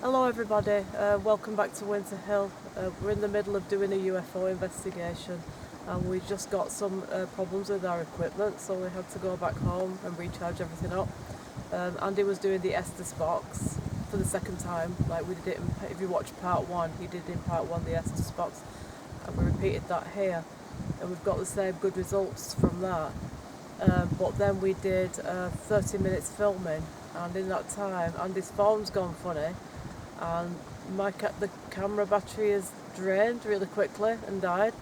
Hello everybody, welcome back to Winter Hill. We're in the middle of doing a UFO investigation and we just got some problems with our equipment, so we had to go back home and recharge everything up. Andy was doing the Estes box for the second time, like we did it if you watch part one, he did in part one the Estes box, and we repeated that here, and we've got the same good results from that. But then we did 30 minutes filming, and in that time Andy's phone's gone funny and the camera battery is drained really quickly and died.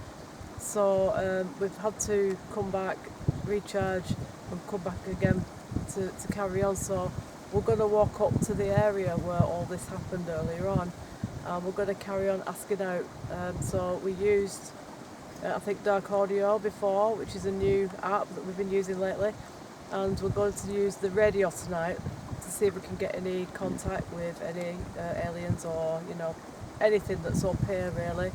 So we've had to come back, recharge and come back again to carry on. So we're going to walk up to the area where all this happened earlier on, and we're going to carry on asking out. So we used I think Dark Audio before, which is a new app that we've been using lately, and we're going to use the radio tonight to see if we can get any contact with any aliens or anything that's up here really.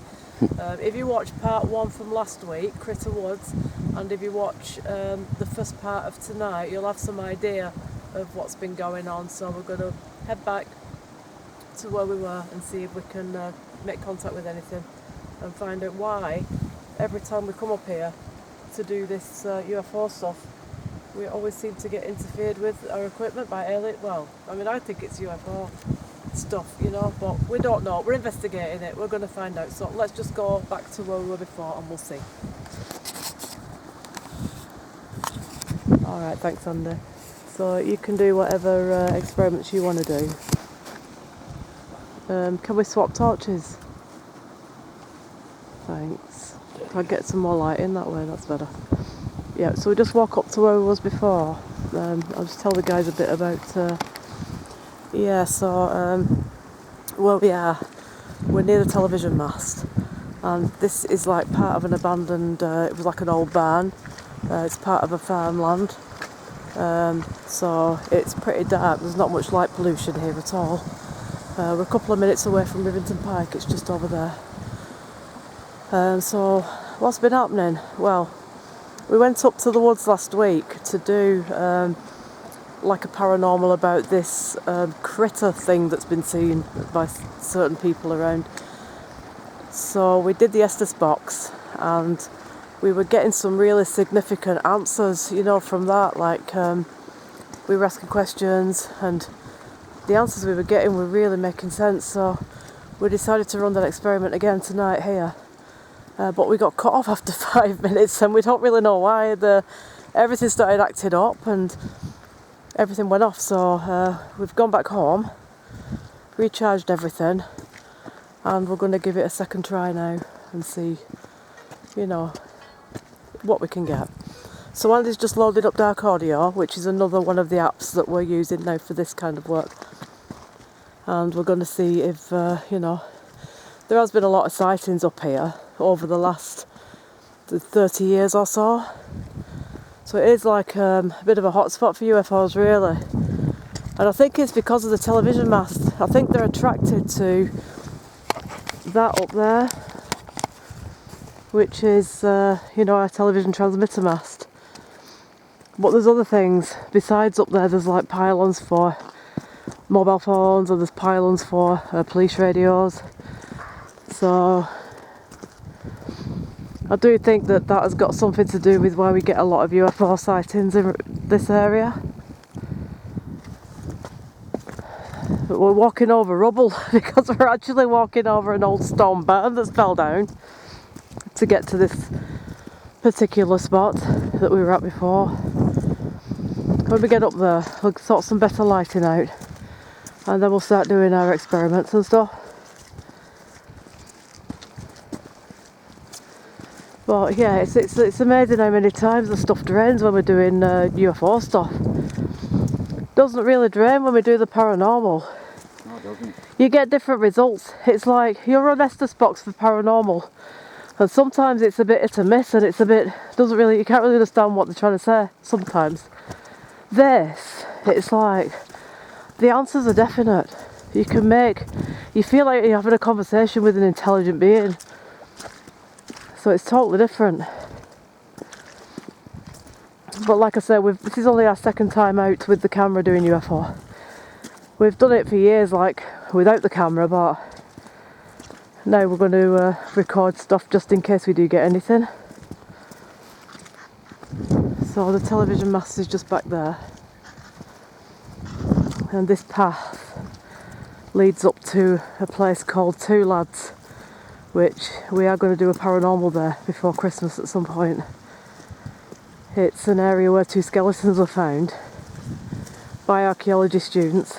If you watch part one from last week, Critter Woods, and if you watch the first part of tonight, you'll have some idea of what's been going on. So we're going to head back to where we were and see if we can make contact with anything and find out why every time we come up here to do this UFO stuff, we always seem to get interfered with our equipment by alien. Well, I mean, I think it's UFO stuff, but we don't know. We're investigating it. We're going to find out. So let's just go back to where we were before and we'll see. Alright, thanks Andy. So you can do whatever experiments you want to do. Can we swap torches? Thanks. I'll get some more light in that way, that's better. Yeah, so we just walk up to where we was before. I'll just tell the guys a bit about where we are. We're near the television mast, and this is like part of an abandoned, it was like an old barn. It's part of a farmland, so it's pretty dark. There's not much light pollution here at all. We're a couple of minutes away from Rivington Pike, it's just over there. So what's been happening? Well, we went up to the woods last week to do like a paranormal about this critter thing that's been seen by certain people around. So we did the Estes box and we were getting some really significant answers, from that. Like we were asking questions and the answers we were getting were really making sense. So we decided to run that experiment again tonight here. But we got cut off after 5 minutes and we don't really know why. Everything started acting up and everything went off. So we've gone back home, recharged everything, and we're going to give it a second try now and see, what we can get. So Andy's just loaded up Dark Audio, which is another one of the apps that we're using now for this kind of work. And we're going to see if, there has been a lot of sightings up here over the last 30 years or so. So it is like a bit of a hotspot for UFOs really. And I think it's because of the television mast. I think they're attracted to that up there, which is, our television transmitter mast. But there's other things besides up there. There's like pylons for mobile phones, and there's pylons for police radios. So I do think that has got something to do with why we get a lot of UFO sightings in this area. But we're walking over rubble because we're actually walking over an old stone barn that's fell down to get to this particular spot that we were at before. When we get up there, we'll sort some better lighting out and then we'll start doing our experiments and stuff. But yeah, it's amazing how many times the stuff drains when we're doing UFO stuff. Doesn't really drain when we do the paranormal. No, it doesn't. You get different results. It's like you're on Estes box for paranormal, and sometimes it's a bit hit and miss, and you can't really understand what they're trying to say sometimes. It's like the answers are definite. You feel like you're having a conversation with an intelligent being. So it's totally different. But like I said, this is only our second time out with the camera doing UFO. We've done it for years, like without the camera, but now we're going to record stuff just in case we do get anything. So the television mast is just back there, and this path leads up to a place called Two Lads, which we are going to do a paranormal there before Christmas at some point. It's an area where 2 skeletons were found by archaeology students,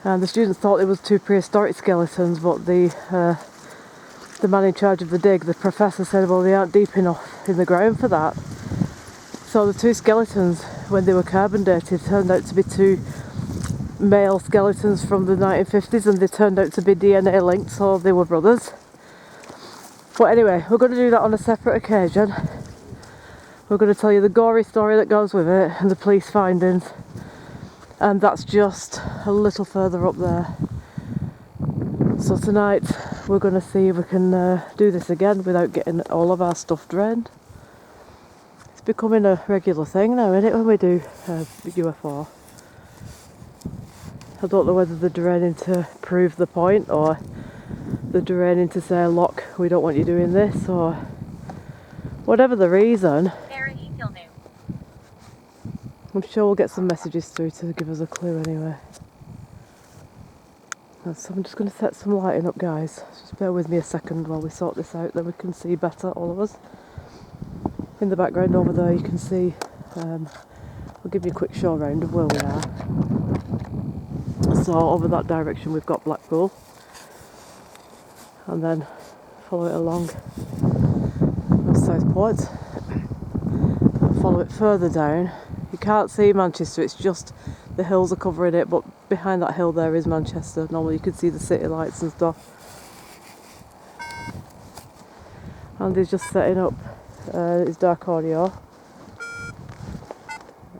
and the students thought it was 2 prehistoric skeletons, but the man in charge of the dig, the professor, said, well, they aren't deep enough in the ground for that. So the 2 skeletons, when they were carbon dated, turned out to be 2 male skeletons from the 1950s, and they turned out to be DNA linked, so they were brothers. But anyway, we're going to do that on a separate occasion. We're going to tell you the gory story that goes with it and the police findings, and that's just a little further up there. So tonight we're going to see if we can do this again without getting all of our stuff drained. It's becoming a regular thing now, isn't it, when we do U.F.O. I don't know whether they're draining to prove the point, or they're draining to say, look, we don't want you doing this, or whatever the reason. I'm sure we'll get some messages through to give us a clue anyway. So I'm just going to set some lighting up, guys. Just bear with me a second while we sort this out, then we can see better, all of us. In the background over there you can see, I'll give you a quick show round of where we are. So over that direction we've got Blackpool, and then follow it along Southport, and follow it further down. You can't see Manchester, it's just the hills are covering it, but behind that hill there is Manchester. Normally you could see the city lights and stuff. Andy's just setting up his dark audio.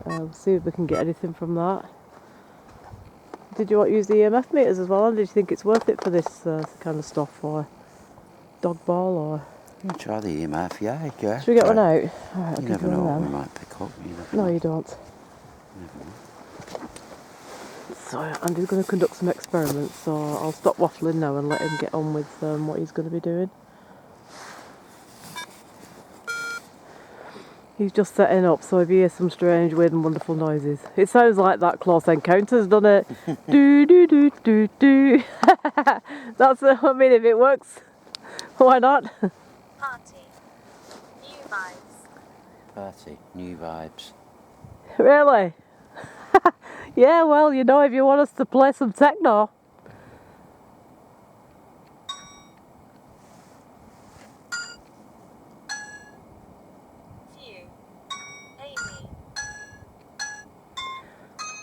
We'll see if we can get anything from that. Did you want to use the EMF meters as well, and did you think it's worth it for this kind of stuff, or dog ball, or? You can try the EMF, yeah. Should we get one out? Alright, you never know what we might pick up. No, you don't. So Andy's going to conduct some experiments, so I'll stop waffling now and let him get on with what he's going to be doing. He's just setting up, so if you hear some strange, weird and wonderful noises, it sounds like that Close Encounters, doesn't it? Do do do do do. That's I mean, if it works, why not? Party. New vibes. Party. New vibes. Really? Yeah, well, you know, if you want us to play some techno.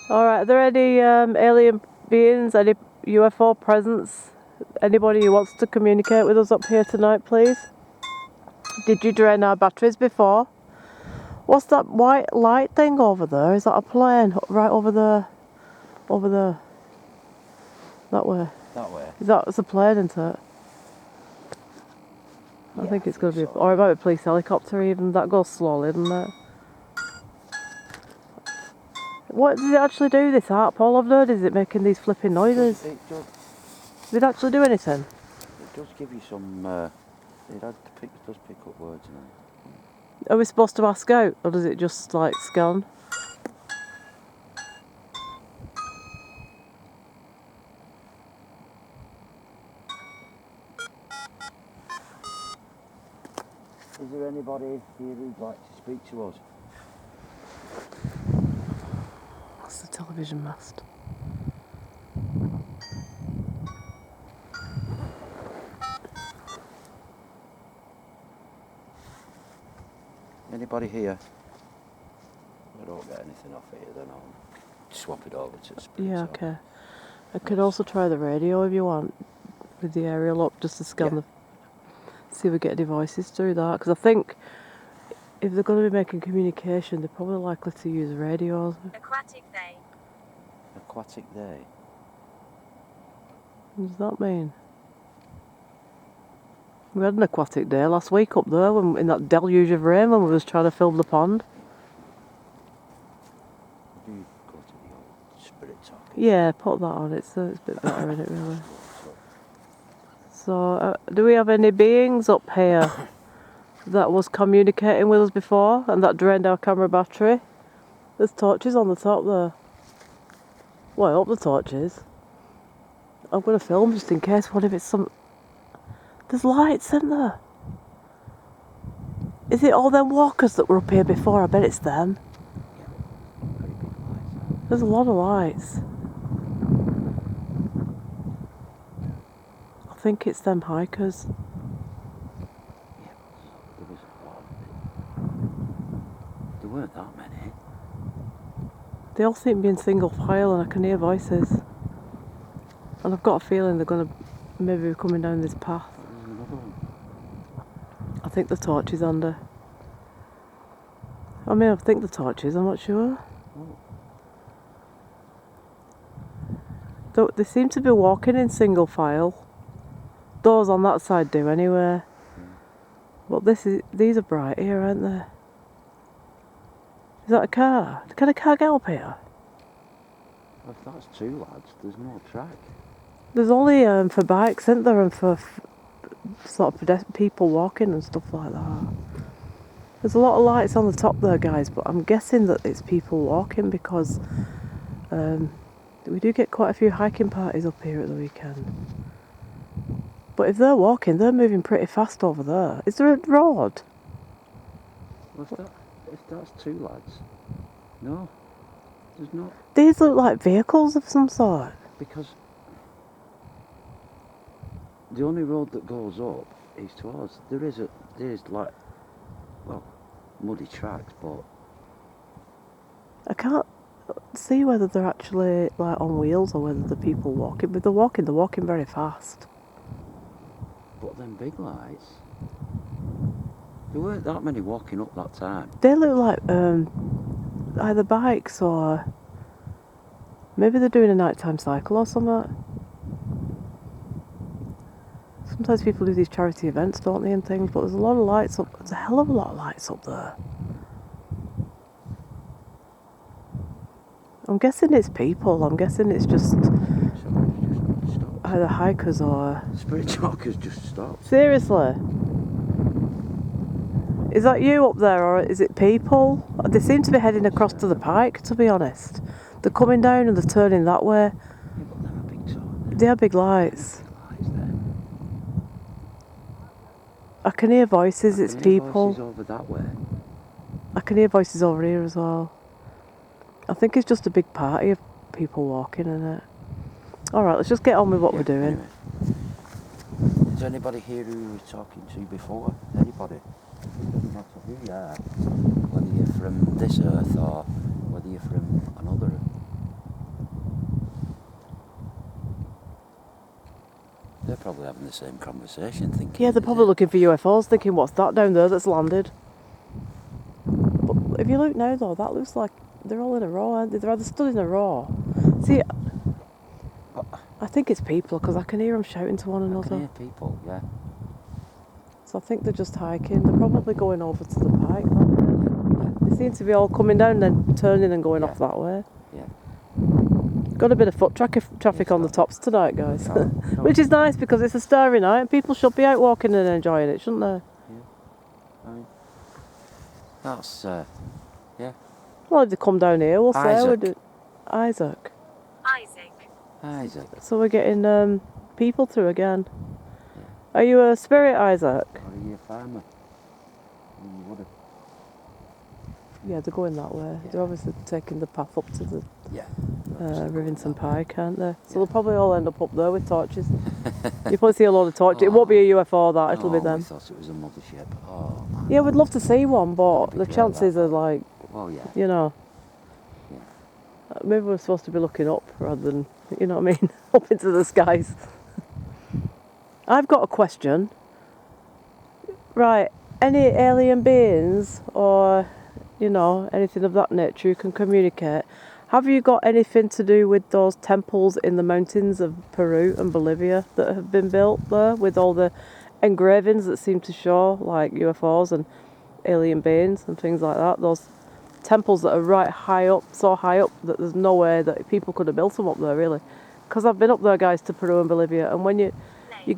Alright, are there any alien beings, any UFO presence? Anybody who wants to communicate with us up here tonight, please? Did you drain our batteries before? What's that white light thing over there? Is that a plane? Right over there? Over there? That way? That way? That's a plane, isn't it? I think it's going to be... Or it might be a police helicopter even. That goes slowly, doesn't it? What does it actually do, this harp all I've heard? Is it making these flipping noises? It does. Did it actually do anything? It does give you some... it does pick up words and all. Are we supposed to ask out, or does it just like scan? Is there anybody here who'd like to speak to us? That's the television mast. Anybody here? I don't get anything off here, then I'll swap it over to speak. Yeah, okay. I could also try the radio if you want, with the aerial up, just to scan the... See if we get any voices through that, because I think if they're going to be making communication, they're probably likely to use radios. Aquatic day. Aquatic day? What does that mean? We had an aquatic day last week up there, when, in that deluge of rain when we was trying to film the pond. Do you go to the old spirit talk? Yeah, put that on. It's a bit better, isn't it, really? So, do we have any beings up here that was communicating with us before and that drained our camera battery? There's torches on the top there. Well, I hope the torches. I'm going to film just in case. What if it's some... There's lights, isn't there? Is it all them walkers that were up here before? I bet it's them. Very big lights. There's a lot of lights. I think it's them hikers. Yeah, there was a lot of it. There weren't that many. They all seem to be in single file and I can hear voices. And I've got a feeling they're going to maybe be coming down this path. There's another one. I think the torch is under. I mean, I think the torch is, I'm not sure. Oh. They seem to be walking in single file. Those on that side do anyway. But these are bright here, aren't they? Is that a car? Can a car get up here? Well, if that's two lads, there's no track. There's only for bikes, isn't there, and for sort of people walking and stuff like that. There's a lot of lights on the top there, guys, but I'm guessing that it's people walking because we do get quite a few hiking parties up here at the weekend. But if they're walking, they're moving pretty fast over there. Is there a road? Well, if that's two lads, no, there's not. These look like vehicles of some sort. Because the only road that goes up is towards. There's like, well, muddy tracks, but I can't see whether they're actually like on wheels or whether the people walking. But they're walking very fast. them big lights. There weren't that many walking up that time. They look like either bikes or maybe they're doing a nighttime cycle or something. Sometimes people do these charity events, don't they, and things, but there's a lot of lights up. There's a hell of a lot of lights up there. I'm guessing it's people. I'm guessing it's just Just stopped. either hikers or... Spirit talkers just stopped. Seriously? Is that you up there, or is it people? They seem to be heading across to the pike, to be honest. They're coming down and they're turning that way. Yeah, but them are big talk. They are big lights. Big lights there. I can hear voices, it's I can hear people. voices over that way. I can hear voices over here as well. I think it's just a big party of people walking in it. Alright, let's just get on with what we're doing. Anyway. Is there anybody here who you were talking to before? Anybody? Doesn't matter who you are. Whether you're from this earth or whether you're from another. They're probably having the same conversation, thinking... Yeah, they're probably looking for UFOs, thinking, what's that down there that's landed? But if you look now, though, that looks like they're all in a row, aren't they? They're either stood in a row. See, I think it's people, because I can hear them shouting to one I another. can hear people, yeah. So I think they're just hiking. They're probably going over to the pike, aren't they? They seem to be all coming down, then turning and going off that way. Yeah. Got a bit of foot traffic on the tops tonight, guys. Oh, Which is nice, because it's a starry night, and people should be out walking and enjoying it, shouldn't they? Yeah. I mean, that's, yeah. Well, if they come down here, we'll say Isaac. Isaac. Isaac. So we're getting people through again. Are you a spirit, Isaac? Or are you a farmer? You would have. Yeah, they're going that way. Yeah. They're obviously taking the path up to the Yeah. Rivington Pike, aren't they? So they'll probably all end up there with torches. You probably see a lot of torches. It won't be a UFO, that. It'll be them. We thought it was a mothership. Oh, man. Yeah, we'd love to see one, but the Be chances glad are like, Well, yeah. you know... Yeah. Maybe we're supposed to be looking up rather than, you know what I mean, up into the skies. I've got a question. Right, any alien beings or, you know, anything of that nature who can communicate, have you got anything to do with those temples in the mountains of Peru and Bolivia that have been built there with all the engravings that seem to show like UFOs and alien beings and things like that? Those temples that are right high up, so high up that there's no way that people could have built them up there, really. Because I've been up there, guys, to Peru and Bolivia, and when you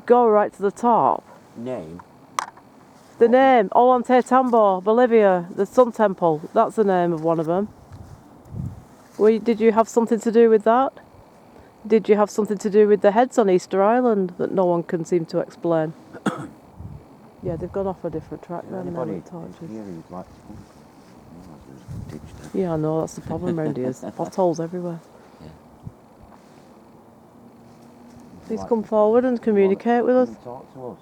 go right to the top, Name? the name, Ollantaytambo, Bolivia, the Sun Temple, that's the name of one of them. Did you have something to do with that? Did you have something to do with the heads on Easter Island that no one can seem to explain? Yeah, they've gone off a different track there now with torches. Here who'd like to come? Oh, there's a ditch there. Yeah, I know, that's the problem around here. There's potholes everywhere. Yeah. Please Like come forward and communicate with us. Come and talk to us.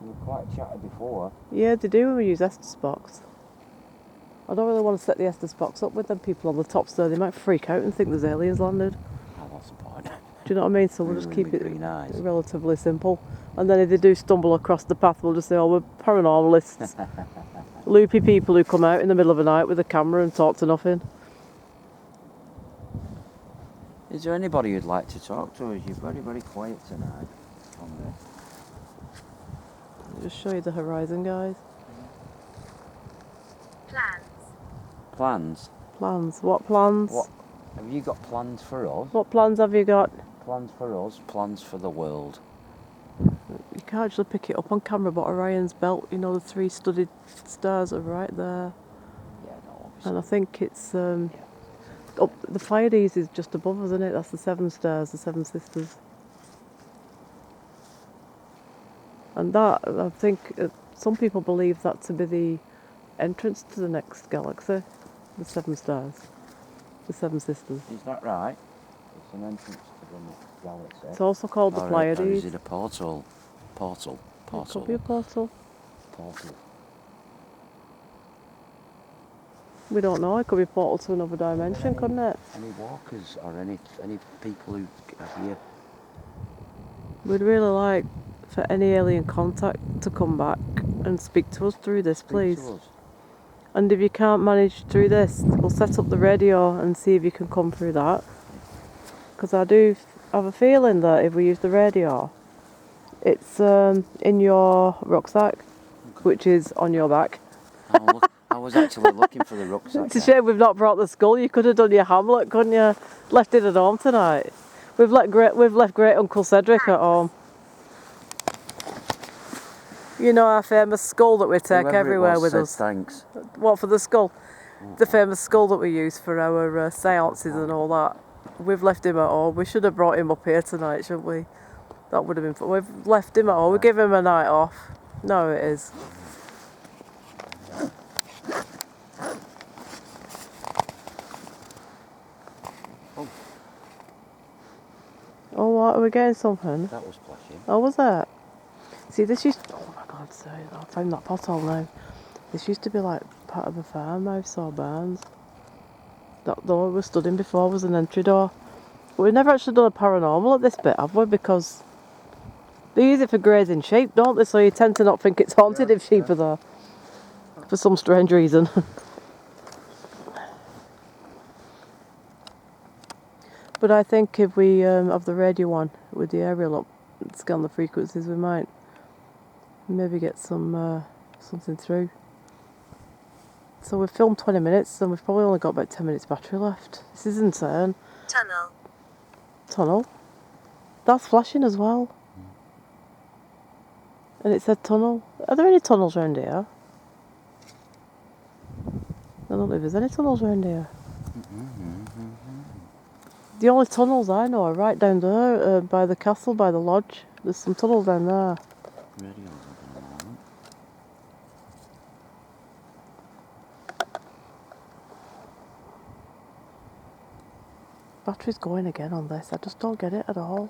You were quite chatty before. Yeah, they do when we use Estes box. I don't really want to set the Estes box up with them people on the top so they might freak out and think there's aliens landed. Oh, what's the point? Do you know what I mean? So we'll just keep it Green eyes. relatively simple. And then if they do stumble across the path, we'll just say, oh, we're paranormalists. Loopy people who come out in the middle of the night with a camera and talk to nothing. Is there anybody who'd like to talk to us? You're very, very quiet tonight. On there. I'll just show you the horizon, guys. Plans. Plans? Plans. What plans? What? Have you got plans for us? What plans have you got? Plans for us, plans for the world. You can't actually pick it up on camera, but Orion's belt, you know, the 3 studded stars are right there. Yeah, no, obviously. And I think it's up the Pleiades is just above us, isn't it? That's the 7 stars, the 7 sisters. And that, I think, some people believe that to be the entrance to the next galaxy, the 7 stars, the 7 sisters. Is that right? It's an entrance to the next galaxy. It's also called the Pleiades. Or is it a portal? Portal. It could be a portal. Portal. We don't know. It could be a portal to another dimension, couldn't it? Any walkers or any people who are here? We'd really like for any alien contact to come back and speak to us through this, please. Speak to us. And if you can't manage through this, we'll set up the radio and see if you can come through that. Because I do have a feeling that if we use the radio, it's in your rucksack, which is on your back. Oh, look, I was actually looking for the rucksack. It's a shame we've not brought the skull. You could have done your Hamlet, couldn't you? Left it at home tonight. We've left great Uncle Cedric at home. You know our famous skull that we take Whoever everywhere it was with said us. Thanks. What, for the skull? The famous skull that we use for our seances and all that. We've left him at home. We should have brought him up here tonight, shouldn't we? That would have been fun. We've left him at home. We give him a night off. No, it is. Oh, what? Are we getting something? That was flashing. Oh, was that? See, this used... Oh, my God, sorry. I found that pothole now. This used to be like part of a farmhouse or barns. That door we stood in before was an entry door. But we've never actually done a paranormal at this bit, have we? Because they use it for grazing sheep, don't they? So you tend to not think it's haunted if sheep are there. For some strange reason. But I think if we have the radio on with the aerial up and scan the frequencies, we might maybe get some something through. So we've filmed 20 minutes and we've probably only got about 10 minutes battery left. This is insane. Tunnel. Tunnel? That's flashing as well. And it said tunnel. Are there any tunnels around here? I don't know if there's any tunnels around here. The only tunnels I know are right down there, by the castle, by the lodge. There's some tunnels down there. Radio's up in a moment. Battery's going again on this. I just don't get it at all.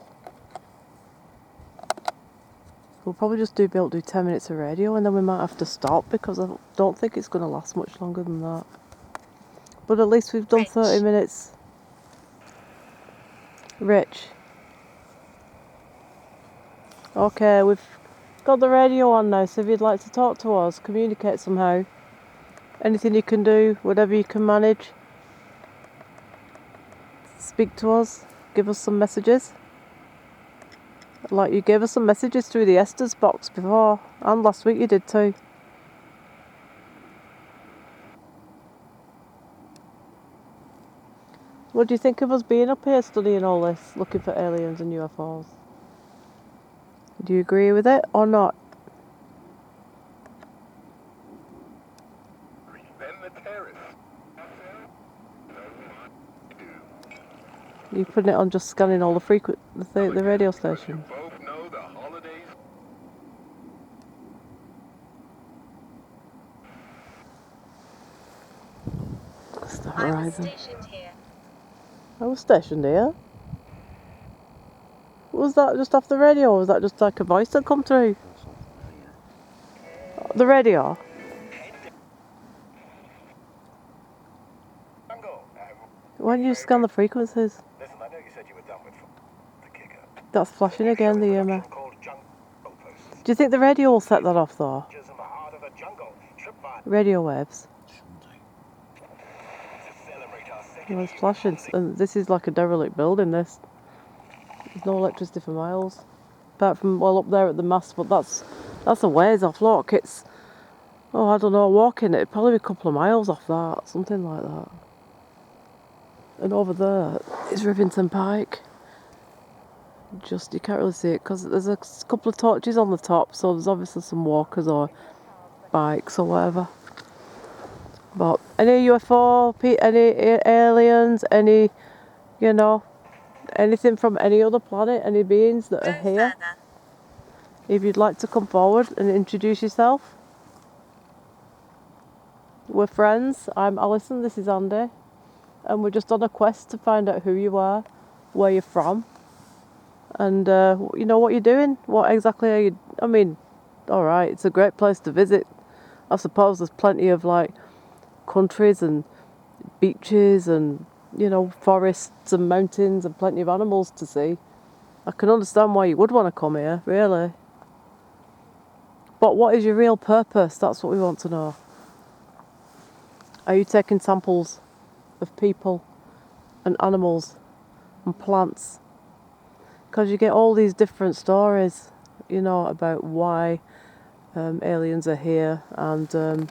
We'll probably just be able to do 10 minutes of radio and then we might have to stop because I don't think it's going to last much longer than that. But at least we've done 30 minutes. Rich. Okay, we've got the radio on now, so if you'd like to talk to us, communicate somehow. Anything you can do, whatever you can manage. Speak to us, give us some messages. Like you gave us some messages through the Estes box before, and last week you did too. What do you think of us being up here studying all this, looking for aliens and UFOs? Do you agree with it or not? You putting it on just scanning all the radio stations? That's the I was horizon. stationed here. I was stationed here. Was that just off the radio, or was that just like a voice that come through? The radio? Why don't you scan the frequencies? Listen, I know you said you were done with the kicker. That's flashing again, the EMF. Do you think the radio will set that off though? Radio waves? Well, it's flashing, and this is like a derelict building, this. There's no electricity for miles. Apart from, well, up there at the mast, but that's a ways off, look, it's, oh, I don't know, walking it'd probably be a couple of miles off that, something like that. And over there is Rivington Pike. Just, you can't really see it because there's a couple of torches on the top, so there's obviously some walkers or bikes or whatever. But any UFO, any aliens, any, you know, anything from any other planet, any beings that are Go here, further. if you'd like to come forward and introduce yourself. We're friends. I'm Alison, this is Andy, and we're just on a quest to find out who you are, where you're from, and you know what you're doing. What exactly are you? I mean, all right, it's a great place to visit. I suppose there's plenty of like countries and beaches and, you know, forests and mountains and plenty of animals to see. I can understand why you would want to come here, really. But what is your real purpose? That's what we want to know. Are you taking samples of people and animals and plants? Because you get all these different stories, you know, about why aliens are here, and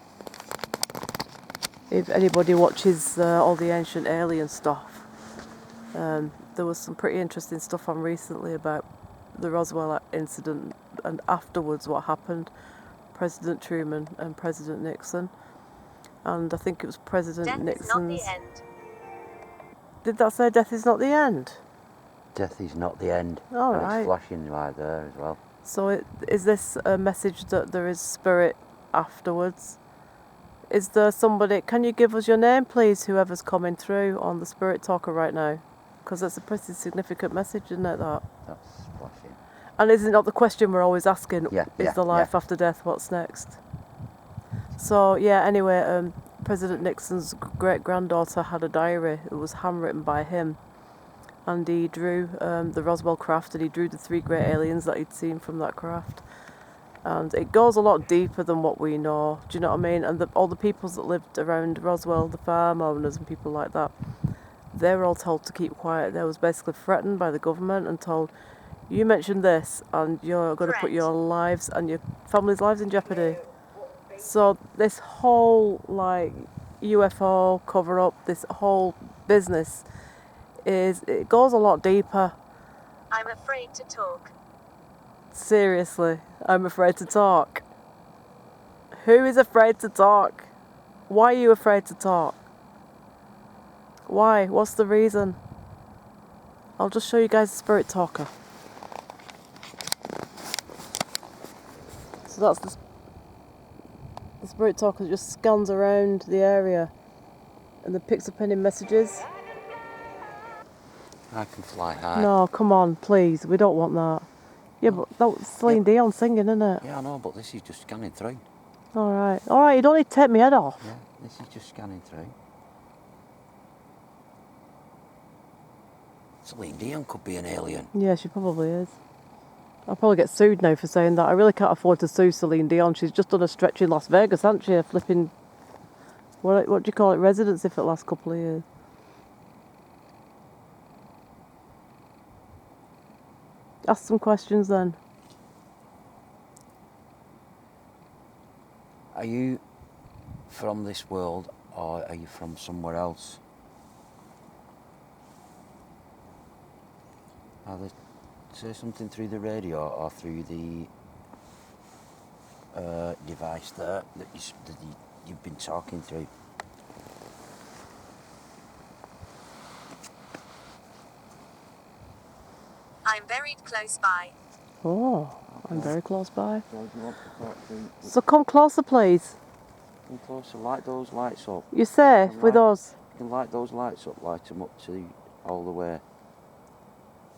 if anybody watches all the ancient alien stuff, there was some pretty interesting stuff on recently about the Roswell incident and afterwards what happened. President Truman and President Nixon, and I think it was President Death Nixon's... is not the end. Did that say death is not the end? Death is not the end. All and right. It's flashing right there as well. So is this a message that there is spirit afterwards? Is there somebody... Can you give us your name, please, whoever's coming through on the Spirit Talker right now? Because that's a pretty significant message, isn't it, that? That's flashing. And isn't it not the question we're always asking? Yeah, is the life after death? What's next? So, yeah, anyway, President Nixon's great-granddaughter had a diary. It was handwritten by him. And he drew the Roswell craft, and he drew the 3 great aliens that he'd seen from that craft. And it goes a lot deeper than what we know. Do you know what I mean? And all the peoples that lived around Roswell, the farm owners and people like that, they were all told to keep quiet. They was basically threatened by the government and told, you mentioned this and you're going to put your lives and your family's lives in jeopardy. So this whole like UFO cover-up, this whole business, it goes a lot deeper. I'm afraid to talk. Seriously, I'm afraid to talk. Who is afraid to talk? Why are you afraid to talk? Why? What's the reason? I'll just show you guys the Spirit Talker. So that's the Spirit Talker just scans around the area and then picks up any messages. I can fly high. No, come on, please. We don't want that. Yeah, but that was Celine Dion singing, isn't it? Yeah, I know, but this is just scanning through. Alright, you don't need to take my head off. Yeah, this is just scanning through. Celine Dion could be an alien. Yeah, she probably is. I'll probably get sued now for saying that. I really can't afford to sue Celine Dion. She's just done a stretch in Las Vegas, hasn't she? A flipping, what do you call it, residency for the last couple of years. Ask some questions then. Are you from this world or are you from somewhere else? Either say something through the radio or through the device there that you've been talking through. I'm very close by. Oh, I'm very close by. So do you want to talk through? So come closer, please. Come closer, light those lights up. You're safe with us. You can light those lights up, light them up to all the way.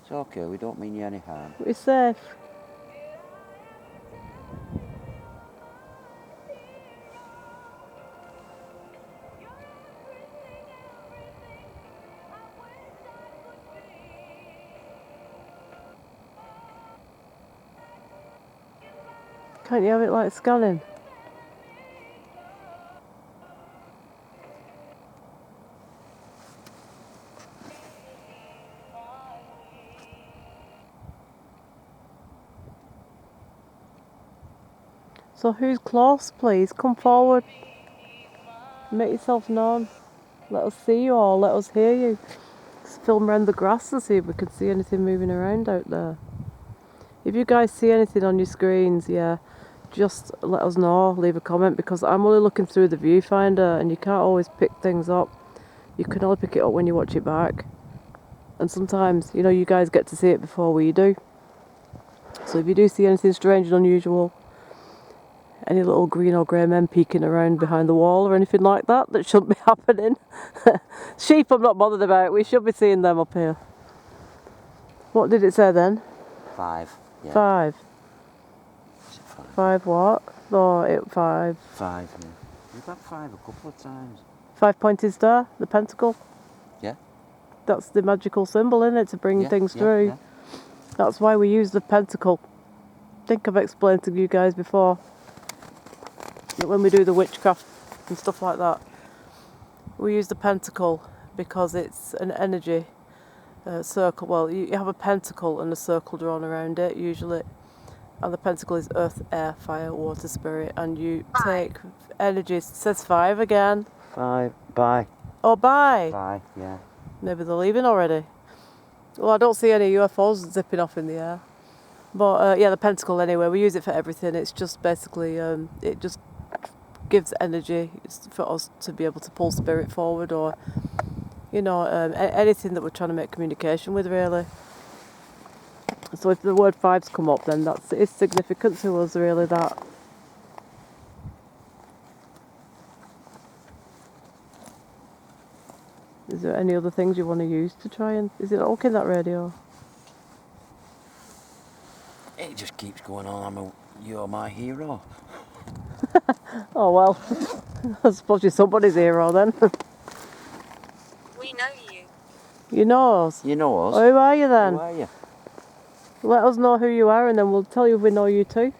It's okay, we don't mean you any harm. We're safe. Can't you have it like scanning? So who's close, please? Come forward. Make yourself known. Let us see you or let us hear you. Just film around the grass to see if we can see anything moving around out there. If you guys see anything on your screens, yeah, just let us know, leave a comment, because I'm only looking through the viewfinder and you can't always pick things up. You can only pick it up when you watch it back. And sometimes, you know, you guys get to see it before we do. So if you do see anything strange and unusual, any little green or grey men peeking around behind the wall or anything like that, that shouldn't be happening. Sheep I'm not bothered about, we should be seeing them up here. What did it say then? 5. Yeah. 5. Is it 5? 5 what? Oh, 5. 5, yeah. We've had 5 a couple of times. 5-pointed star, the pentacle. Yeah. That's the magical symbol, isn't it, to bring things through. Yeah. That's why we use the pentacle. I think I've explained to you guys before that when we do the witchcraft and stuff like that, we use the pentacle because it's an energy circle. Well, you have a pentacle and a circle drawn around it usually, and the pentacle is earth, air, fire, water, spirit, and you take energies. It says 5 again. 5. Bye. Oh, bye. Bye, yeah. Maybe they're leaving already. Well, I don't see any UFOs zipping off in the air. But yeah, the pentacle anyway, we use it for everything. It's just basically, it just gives energy for us to be able to pull spirit forward, or, you know, anything that we're trying to make communication with, really. So if the word 5's come up, then it's significant to us, really, that. Is there any other things you want to use to try and... Is it okay, that radio? It just keeps going on. You're my hero. Oh, well. I suppose you're somebody's hero, then. We know you. You know us? You know us. Oh, who are you, then? Who are you? Let us know who you are, and then we'll tell you if we know you too.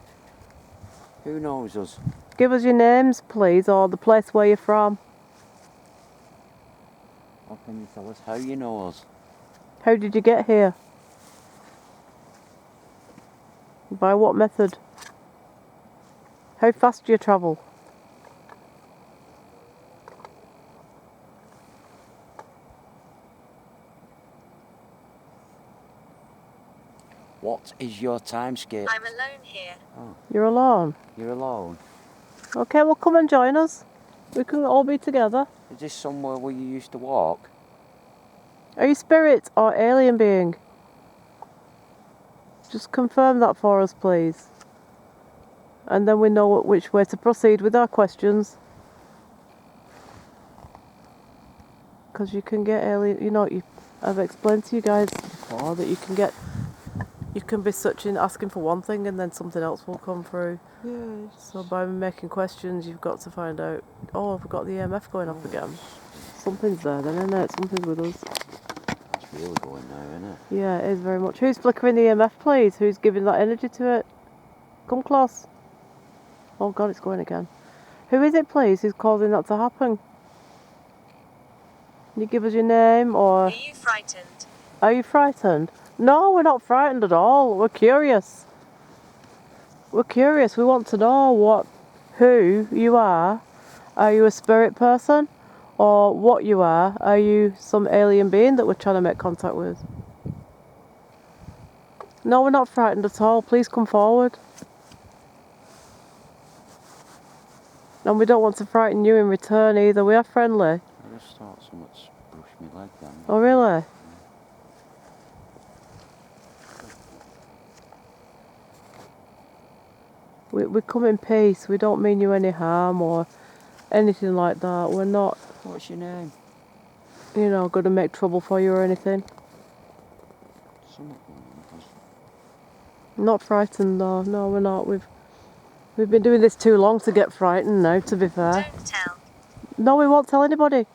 Who knows us? Give us your names, please, or the place where you're from. Or can you tell us how you know us? How did you get here? By what method? How fast do you travel? What is your timescale? I'm alone here. Oh, You're alone? you're alone. Okay, well, come and join us. We can all be together. Is this somewhere where you used to walk? Are you spirit or alien being? Just confirm that for us, please. And then we know which way to proceed with our questions. Because you can get alien, you know, I've explained to you guys before that you can be asking for one thing and then something else will come through. Yes. So by making questions, you've got to find out, oh, have we got the EMF going off again? Something's there then, isn't it? Something's with us. It's really going now, isn't it? Yeah, it is very much. Who's flickering the EMF, please? Who's giving that energy to it? Come close. Oh God, it's going again. Who is it, please, who's causing that to happen? Can you give us your name, or... Are you frightened? Are you frightened? No, we're not frightened at all. We're curious. We're curious. We want to know who you are. Are you a spirit person? Or what you are? Are you some alien being that we're trying to make contact with? No, we're not frightened at all. Please come forward. And we don't want to frighten you in return either. We are friendly. I just thought someone's brushed my leg then. Oh, really? We come in peace. We don't mean you any harm or anything like that. We're not, What's your name? you know, going to make trouble for you or anything. Something. Not frightened, though. No, we're not. We've been doing this too long to get frightened now, to be fair. Don't tell. No, we won't tell anybody.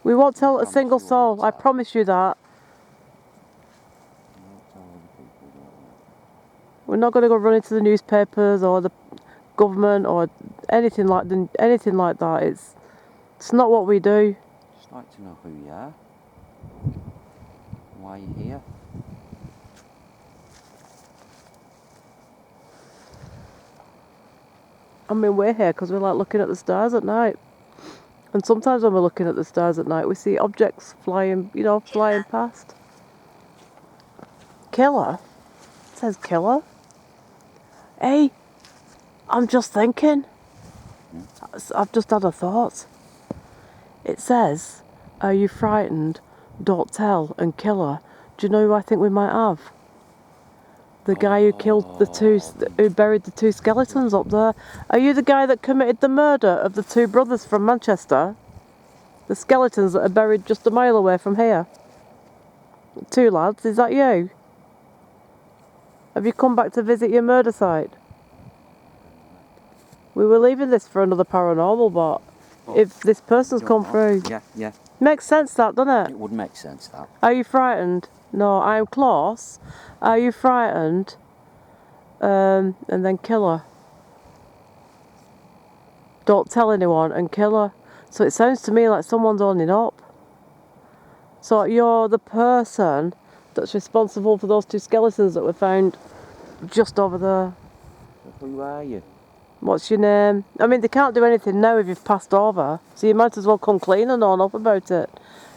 We won't tell a Promise single you soul. won't I tell. promise you that. We're not going to go run into the newspapers or the government or anything like that. It's not what we do. Just like to know who you are. Why you're here. I mean, we're here because we like looking at the stars at night. And sometimes when we're looking at the stars at night, we see objects flying, flying past. Killer? It says killer. Hey, I'm just thinking. I've just had a thought. It says, are you frightened? Don't tell and killer. Do you know who I think we might have? The guy who killed who buried the two skeletons up there. Are you the guy that committed the murder of the two brothers from Manchester? The skeletons that are buried just a mile away from here. Two lads, is that you? Have you come back to visit your murder site? We were leaving this for another paranormal, but if this person's come through, Yeah. makes sense that, doesn't it? It would make sense that. Are you frightened? No, I'm Klaus. Are you frightened? And then killer. Don't tell anyone and killer. So it sounds to me like someone's owning up. So you're the person that's responsible for those two skeletons that were found just over there. So who are you? What's your name? I mean, they can't do anything now if you've passed over. So you might as well come clean and own up about it.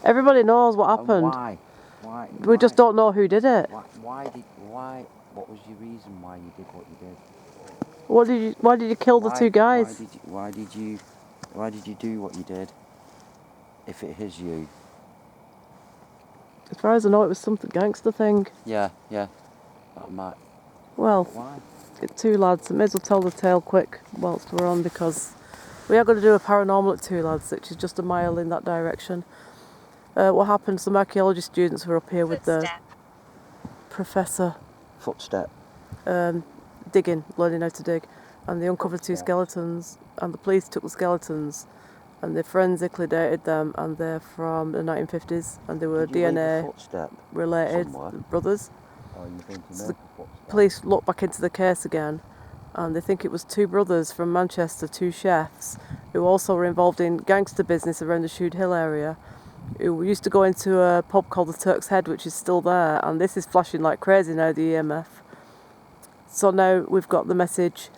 Everybody knows what happened. And why? We just don't know who did it. What was your reason why you did what you did? Why did you kill the two guys? Why did you do what you did? If it is you. As far as I know, it was something gangster thing. Yeah. That might. Well, Why? get two lads. I may as well tell the tale quick whilst we're on, because we are going to do a paranormal at Two Lads, which is just a mile in that direction. What happened? Some archaeology students were up here with the Footstep. professor Footstep. digging, learning how to dig, and they uncovered two Footsteps. skeletons, and the police took the skeletons and they forensically dated them, and they're from the 1950s, and they were Did you leave a DNA footstep related somewhere? brothers. Or are you going to So make a footstep? Police looked back into the case again, and they think it was two brothers from Manchester, two chefs, who also were involved in gangster business around the Shude Hill area, who used to go into a pub called the Turk's Head, which is still there, and this is flashing like crazy now, the EMF. So now we've got the message,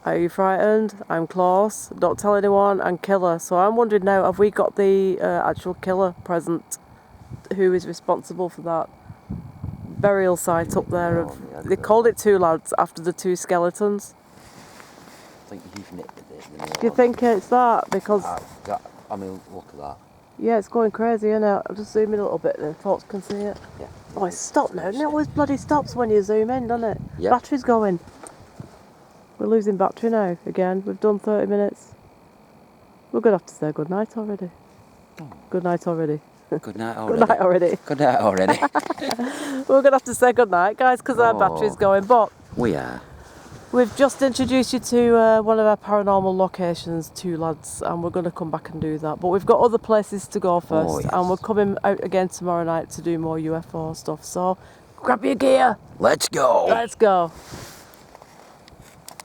are you frightened? I'm Klaus, don't tell anyone, and killer. So I'm wondering now, have we got the actual killer present? Who is responsible for that burial site up there? They called it Two Lads after the two skeletons. I think you've nicked it. Do you think it's that? Because, I mean, look at that. yeah, it's going crazy, isn't it? I'll just zoom in a little bit then folks can see it. Yeah. Oh, it's stopped now. It always bloody stops when you zoom in, doesn't it? Yep. Battery's going. We're losing battery now, again. We've done 30 minutes. We're going to have to say good night already. Good night already. Good night already. Good night already. Good night already. We're going to have to say good night, guys, because our battery's going. But We are. we've just introduced you to one of our paranormal locations, Two Lads, and we're going to come back and do that. But we've got other places to go first, yes. and we're coming out again tomorrow night to do more UFO stuff. So grab your gear. Let's go. Let's go.